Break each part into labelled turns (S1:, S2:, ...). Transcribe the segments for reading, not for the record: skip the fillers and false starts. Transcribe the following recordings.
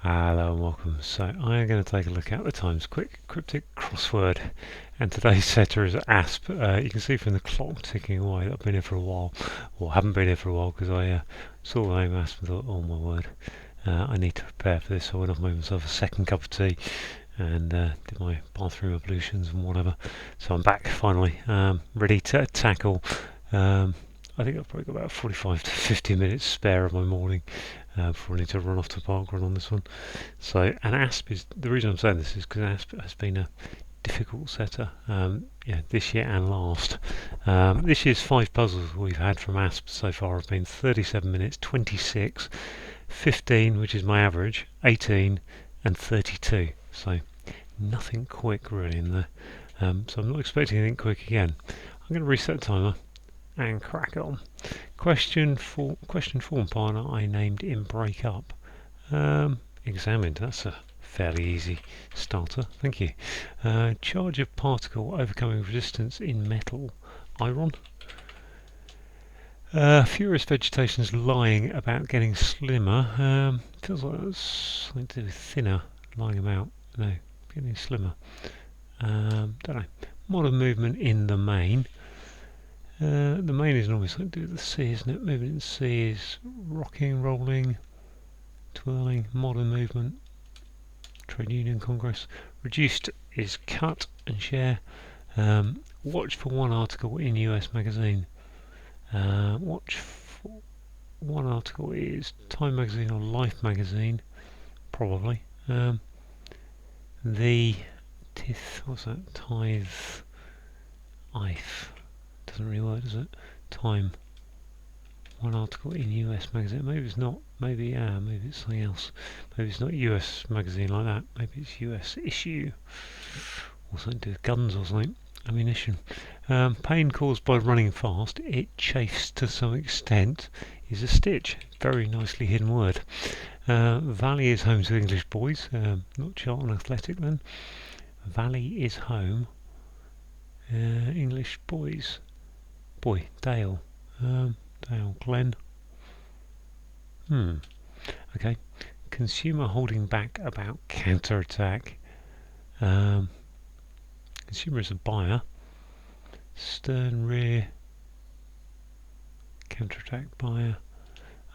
S1: Hello and welcome. So I am going to take a look at the Times Quick Cryptic crossword, and today's setter is ASP. You can see from the clock ticking away that I've been here for a while, or haven't been here for a while, because I saw the name ASP and thought, oh my word, I need to prepare for this. So I went off and made myself a second cup of tea and did my bathroom ablutions and whatever. So I'm back finally, ready to tackle. I think I've probably got about 45 to 50 minutes spare of my morning before I need to run off to park run on this one. So, and ASP is the reason I'm saying this is because ASP has been a difficult setter, this year and last. This year's 5 puzzles we've had from ASP so far have been 37 minutes, 26, 15, which is my average, 18, and 32. So nothing quick really in there. So I'm not expecting anything quick again. I'm going to reset the timer and crack on. Question form partner I named in breakup. Examined, that's a fairly easy starter, thank you. Charge of particle overcoming resistance in metal. Iron. Furious vegetation's lying about getting slimmer. Feels like that's something to do with thinner, lying about. No, getting slimmer. Don't know. Modern movement in the main. The main is normally something to do with the sea, isn't it? Movement in the sea is rocking, rolling, twirling, modern movement, trade union congress. Reduced is cut and share. Watch for one article in US magazine. Watch for one article is Time magazine or Life magazine, probably. The tith, what's that? Tithe, doesn't really work, does it? Time. One article in US magazine. Maybe it's not. Maybe it's something else. Maybe it's not US magazine like that. Maybe it's US issue or something to do with guns or something. Ammunition. Pain caused by running fast. It chafes to some extent. Is a stitch. Very nicely hidden word. Valley is home to English boys. Not Charlton Athletic then. Valley is home. English boys. Boy, Dale. Dale, Glen. Okay. Consumer holding back about counter-attack. Consumer is a buyer. Stern rear. Counter-attack buyer.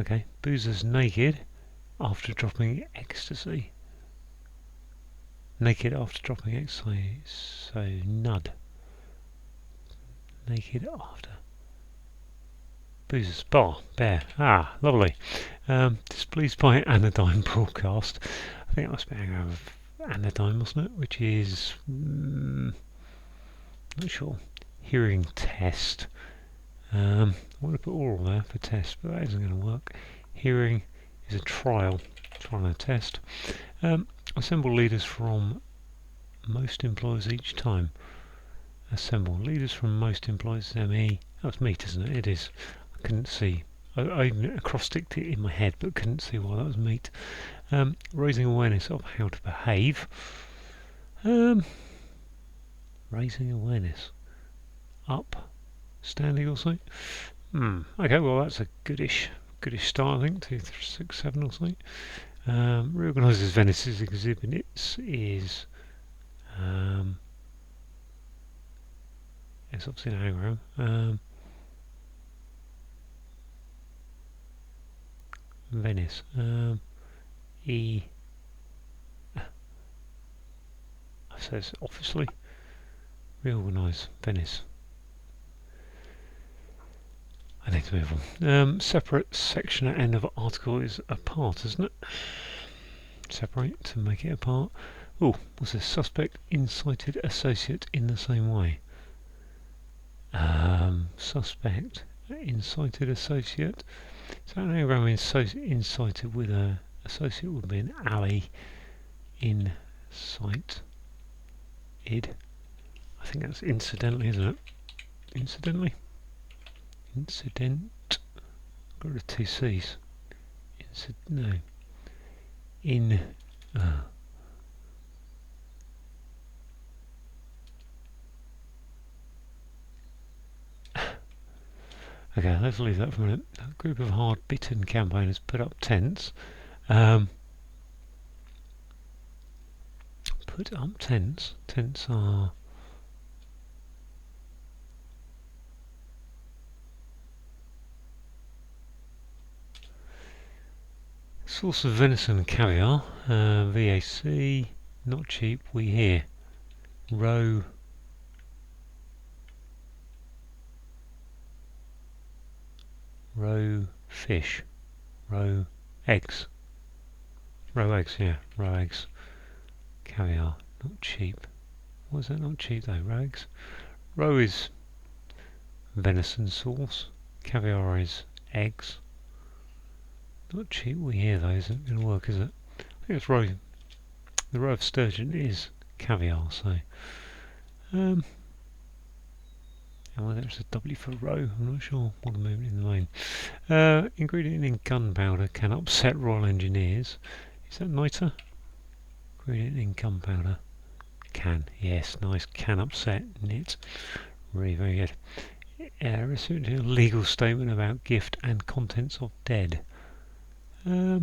S1: Okay. Boozer's naked after dropping ecstasy. Naked after dropping ecstasy. So, nud. Naked after. Boozer's bar, bear. Ah, lovely. Displeased by anodyne broadcast. I think that must be anagram of anodyne, wasn't it? Which is not sure. Hearing test. I want to put oral there for test, but that isn't going to work. Hearing is a trial and a test. Assemble leaders from most employers each time. Assemble leaders from most employers. ME. That's meat, isn't it? It is. I couldn't see. I acrosticked it in my head, but couldn't see why that was meat. Raising awareness of how to behave. Raising awareness. Up. Standing or something. Okay, well that's a goodish start, I think. 2, 3, 6, 7 or something. Reorganises Venice's exhibits is. It's obviously an anagram. Venice. E. Says obviously. Reorganise Venice. I need to move on. Separate section at end of article is apart, isn't it? Separate to make it apart. Oh, what's this? Suspect incited associate in the same way. Suspect incited associate. So an anagram incited with a associate would be an alley incite id. I think that's incidentally, isn't it? Incidentally? Incident. Got rid of 2 C's. No. In. Okay, let's leave that for a minute. A group of hard-bitten campaigners put up tents. put up tents. Tents are source of venison and caviar. VAC, not cheap. We hear roe. Roe fish. Roe eggs. Roe eggs, yeah. Roe eggs. Caviar, not cheap. What is that not cheap though? Roe eggs? Roe is venison sauce. Caviar is eggs. Not cheap. We hear though, isn't going to work, is it? I think it's roe. The roe of sturgeon is caviar, so. And whether it's a W for roe, I'm not sure. What a movement in the main. Ingredient in gunpowder can upset Royal Engineers. Is that niter? Ingredient in gunpowder. Can, yes, nice. Can upset knit. Really very good. Recipient a legal statement about gift and contents of dead. So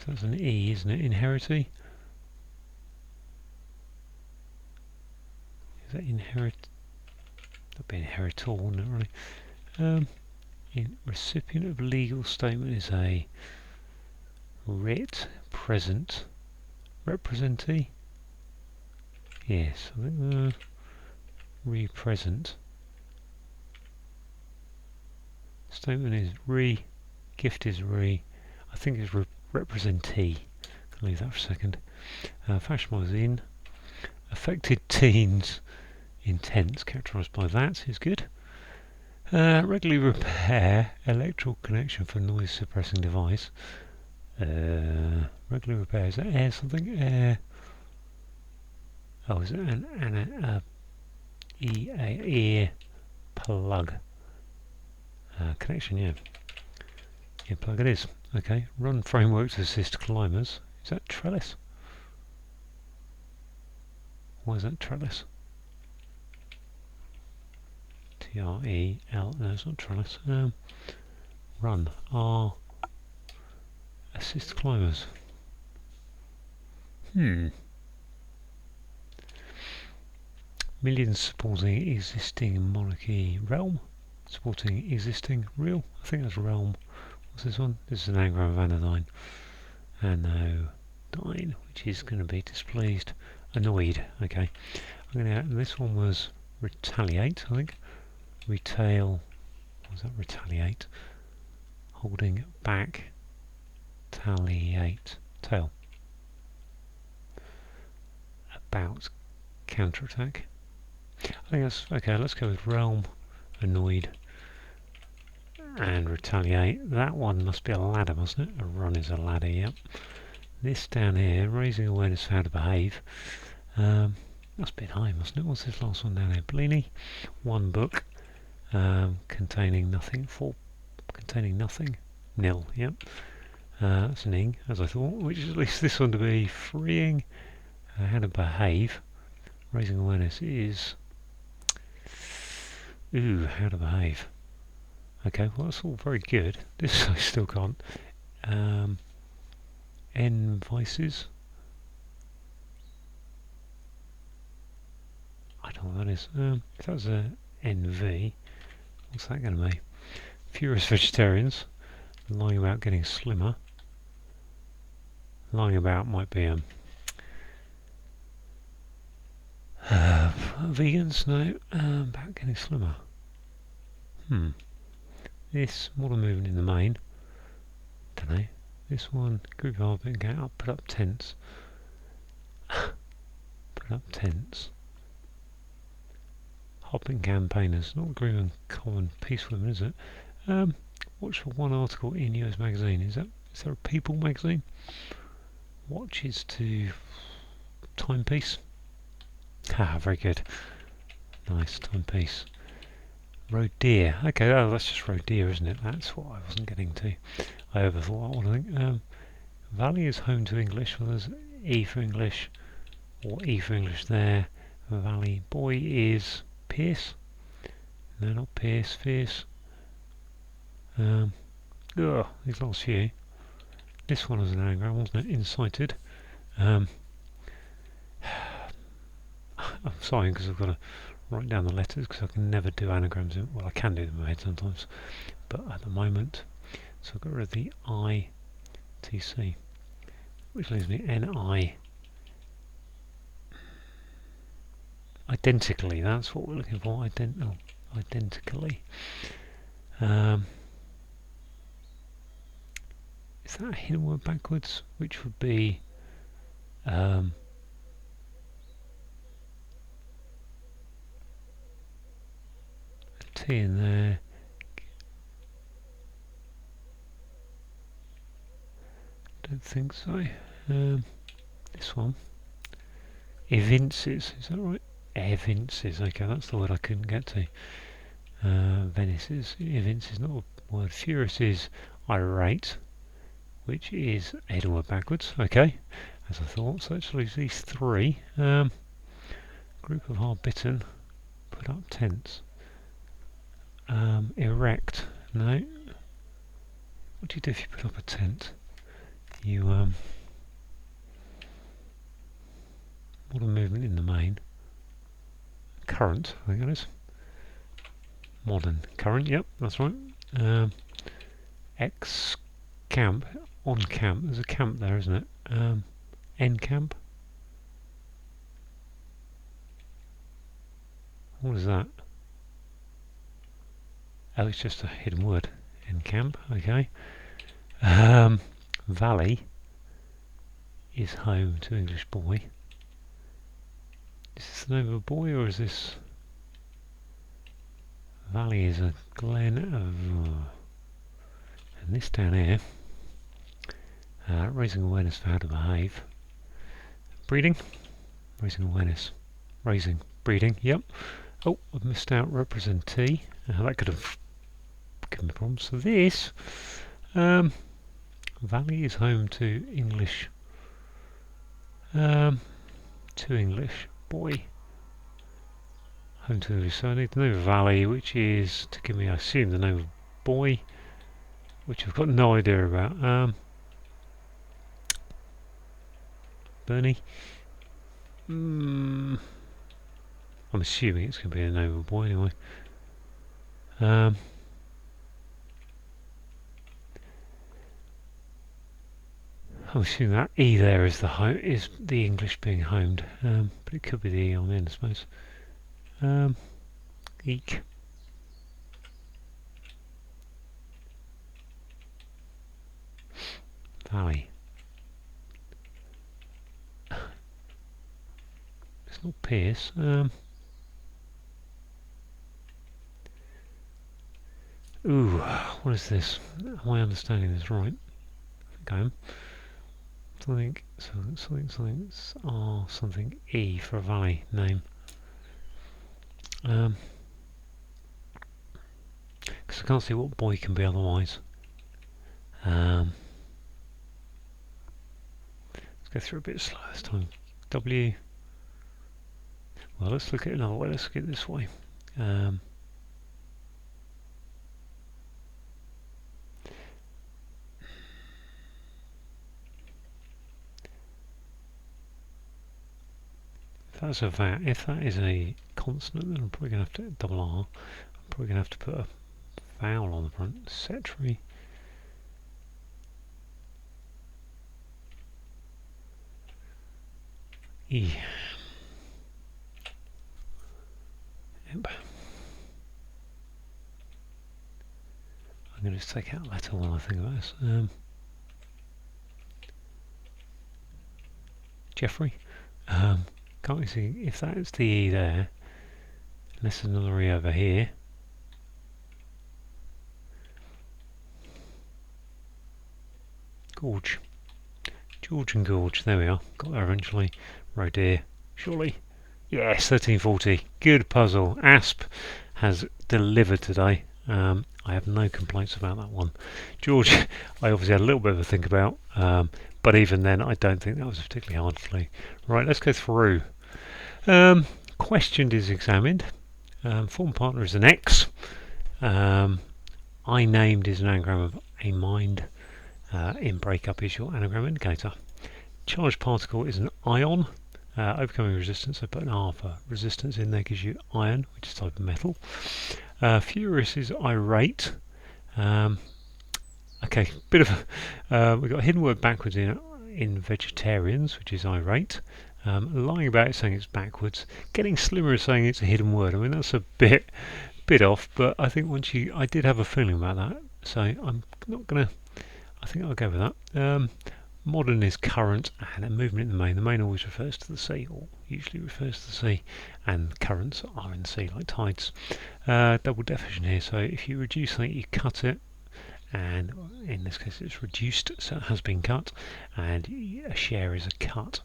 S1: that's an E, isn't it? Inherity. Is that inherit? That'd be inheritor, wouldn't it? Really. Recipient of legal statement is a writ present representee. Yes, I think re-present. Statement is re. Gift is re. I think it's representee. Can leave that for a second. Fashion magazine. Affected teens. Intense, characterised by that, is good. Regularly repair electrical connection for noise suppressing device. Regularly repair, is that air something? Air. Oh, is it an ear plug? Connection, yeah. Ear plug it is. Okay. Run framework to assist climbers. Is that trellis? Why is that trellis? T-R-E-L, no, it's not trellis. Run, R, assist climbers. Millions supporting existing monarchy realm. Supporting existing real. I think that's realm. What's this one? This is an anagram of anodyne. Anodyne, which is going to be displeased. Annoyed, okay. This one was retaliate, I think. Retail, what was that? Retaliate. Holding back. Retaliate. Tail. About. Counterattack. I think that's okay. Let's go with realm. Annoyed. And retaliate. That one must be a ladder, mustn't it? A run is a ladder, yep. This down here, raising awareness of how to behave. Must be an I, mustn't it? What's this last one down here? Bleeny. One book. Containing nothing. Containing nothing. Nil, yep. That's an ing, as I thought, which is at least this one to be freeing. How to behave. Raising awareness is how to behave. Okay, well that's all very good. This I still can't. N vices. I don't know what that is. If that was a NV, what's that going to be? Furious vegetarians. Lying about getting slimmer. Lying about might be vegans, no. About getting slimmer. This modern movement in the main. Don't know. This one, group of get up, put up tents. Put up tents. Hopping campaigners, not group of common peace women, is it? Watch for one article in US magazine. Is there a People magazine? Watches to timepiece. Very good. Nice timepiece. Roe deer. Okay, that's just roe deer, isn't it? That's what I wasn't getting to. I overthought that one, I think. Valley is home to English. Well, there's E for English, or E for English there. Valley. Boy is Pierce. No, not Pierce. Fierce. These last few. This one was an anagram, wasn't it? Incited. I'm sorry because I've got to write down the letters because I can never do anagrams. Well, I can do them in my head sometimes, but at the moment, so I've got rid of the ITC, which leaves me NI. Identically, that's what we're looking for. Identically. Is that a hidden word backwards? Which would be a T in there. Don't think so. This one. Evinces, is that right? Evinces, okay, that's the word I couldn't get to. Venices, evinces, not a word. Furious is irate, which is a hidden word backwards, okay, as I thought. So actually these three. Group of hard bitten, put up tense. Erect, no. What do you do if you put up a tent? You, modern movement in the main. Current, I think that is. Modern current, yep, that's right. X camp, on camp, there's a camp there, isn't it? N camp. What is that? Oh, it's just a hidden word. N camp, okay. Valley is home to English boy. Is this the name of a boy or is this... Valley is a glen of... and this down here, raising awareness for how to behave. Breeding, raising awareness, raising, breeding, yep. Oh, I've missed out representee. That could have given me problems. So this, Valley is home to English, boy. Home to English, so I need the name of Valley, which is to give me, I assume, the name of boy, which I've got no idea about. Bernie. I'm assuming it's going to be the name of a boy anyway. I'm assuming that E there is the English being homed, but it could be the E on the end, I suppose. Eek. Valley. It's not Pierce. Ooh, what is this? Am I understanding this right? I think I am. Something E for a valley name. Because I can't see what boy can be otherwise. Let's go through a bit slower this time. W. Well, let's look at another way. Let's look at it this way. If that's a VAT, if that is a consonant, then I'm probably going to have to double R. I'm probably going to have to put a vowel on the front. Cetry. E. Yep. I'm going to just take out a letter while I think about this. Jeffrey. Can't we see if that's the E there? Unless there's another E over here. Gorge. George and Gorge. There we are. Got there eventually. Rodeer. Surely. Yes, 1340. Good puzzle. Asp has delivered today. I have no complaints about that one. George, I obviously had a little bit of a think about, but even then I don't think that was particularly hard to play. Right, let's go through. Questioned is examined. Form partner is an X. I named is an anagram of a mind. In breakup is your anagram indicator. Charged particle is an ion. overcoming resistance, I put an R for resistance in there, gives you iron, which is a type of metal. Furious is irate. Okay, bit of we've got a hidden word backwards in vegetarians, which is irate. Lying about it, saying it's backwards. Getting slimmer is saying it's a hidden word. I mean, that's a bit off, but I think I did have a feeling about that, so I'm not gonna. I think I'll go with that. Modern is current, and a movement in the main. The main always refers to the sea, or usually refers to the sea, and currents are in the sea, like tides. Double definition here, so if you reduce something, you cut it, and in this case it's reduced, so it has been cut, and a share is a cut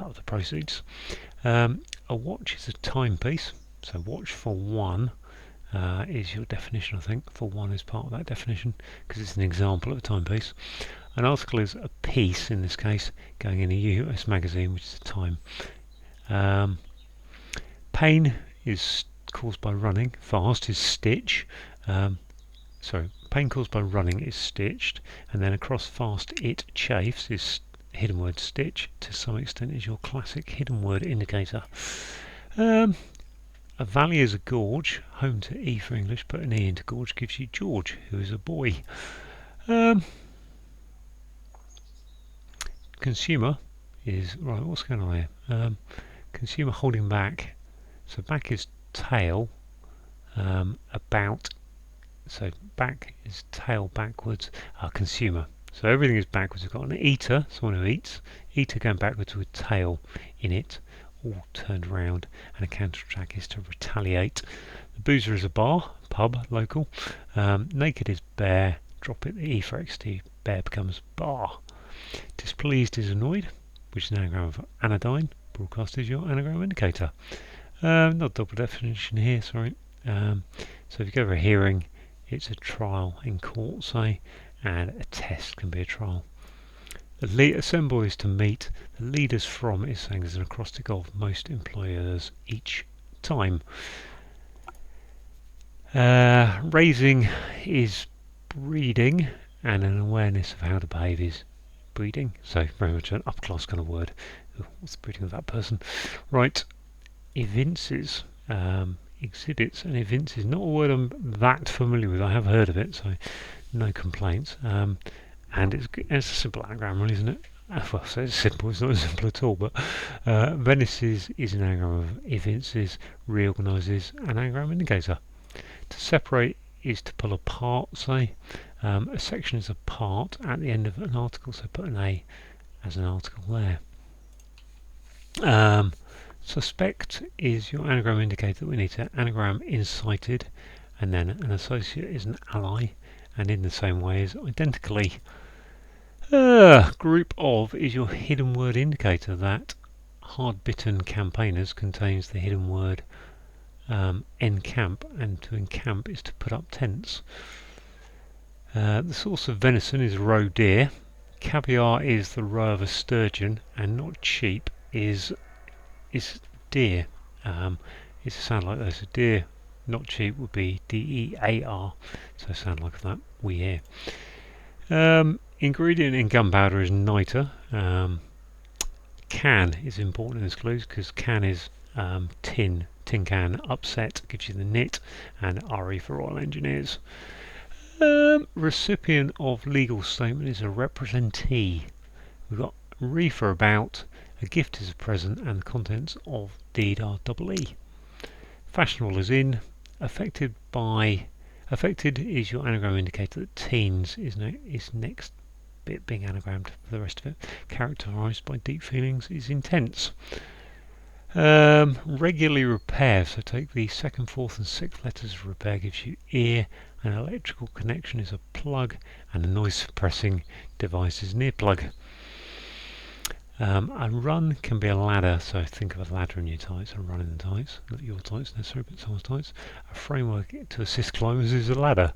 S1: of the proceeds. A watch is a timepiece, so watch for one is your definition, I think. For one is part of that definition, because it's an example of a timepiece. An article is a piece, in this case, going in a US magazine, which is a time. Pain is caused by running. Fast is stitch. Pain caused by running is stitched, and then across fast it chafes is hidden word stitch. To some extent is your classic hidden word indicator. A valley is a gorge, home to E for English, put an E into gorge gives you George, who is a boy. Consumer is, right, what's going on here? Consumer holding back, so back is tail, about, so back is tail backwards, consumer. So everything is backwards. We've got an eater, someone who eats, eater going backwards with tail in it, all turned round, and a counter attack is to retaliate. The boozer is a bar, pub, local. Naked is bear, drop it, the E for XT, bear becomes bar. Displeased is annoyed, which is an anagram of anodyne. Broadcast is your anagram indicator. Not double definition here, sorry. So if you go over a hearing, it's a trial in court, say, and a test can be a trial. Assemble is to meet. The leaders from is saying there's an acrostic of most employers each time. Raising is breeding, and an awareness of how to behave is breeding. So very much an upclass kind of word. Ooh, what's the breeding of that person? Right. Evinces. Exhibits and evinces. Not a word I'm that familiar with. I have heard of it, so no complaints. And it's a simple anagram, really, isn't it? Well, so it's simple. It's not simple at all. But Venice is an anagram of evinces. Reorganises an anagram indicator. To separate is to pull apart, say. A section is a part at the end of an article, so put an A as an article there. Suspect is your anagram indicator that we need to anagram incited, and then an associate is an ally, and in the same way as identically. Group of is your hidden word indicator. That hard-bitten campaigners contains the hidden word encamp, and to encamp is to put up tents. The source of venison is roe deer. Caviar is the roe of a sturgeon, and not cheap is deer. It's a sound like those. Deer, not cheap, would be DEAR. So sound like that we hear. Ingredient in gunpowder is niter. Can is important in this clue because can is tin can. Upset gives you the knit, and RE for Royal Engineers. Recipient of legal statement is a representee. We've got re for about, a gift is a present, and the contents of deed are double E. Fashionable is in. Affected is your anagram indicator that teens is next bit being anagrammed for the rest of it. Characterised by deep feelings is intense. Regularly repair, so take the second, fourth and sixth letters of repair gives you ear. An electrical connection is a plug, and a noise suppressing device is an earplug. A run can be a ladder, so think of a ladder in your tights, a run in the tights, not your tights necessarily, but someone's tights. A framework to assist climbers is a ladder.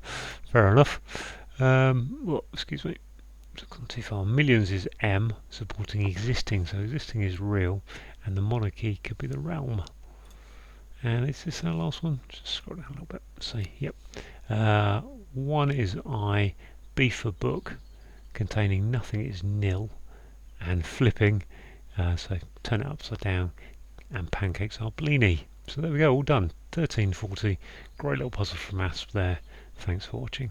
S1: Fair enough. Excuse me, I've gone too far. Millions is M, supporting existing, so existing is real, and the monarchy could be the realm. And is this our last one? Just scroll down a little bit. See, yep. One is I, B for book, containing nothing is nil, and flipping So turn it upside down, and pancakes are blini. So there we go, all done. 1340. Great little puzzle from ASP there. Thanks for watching.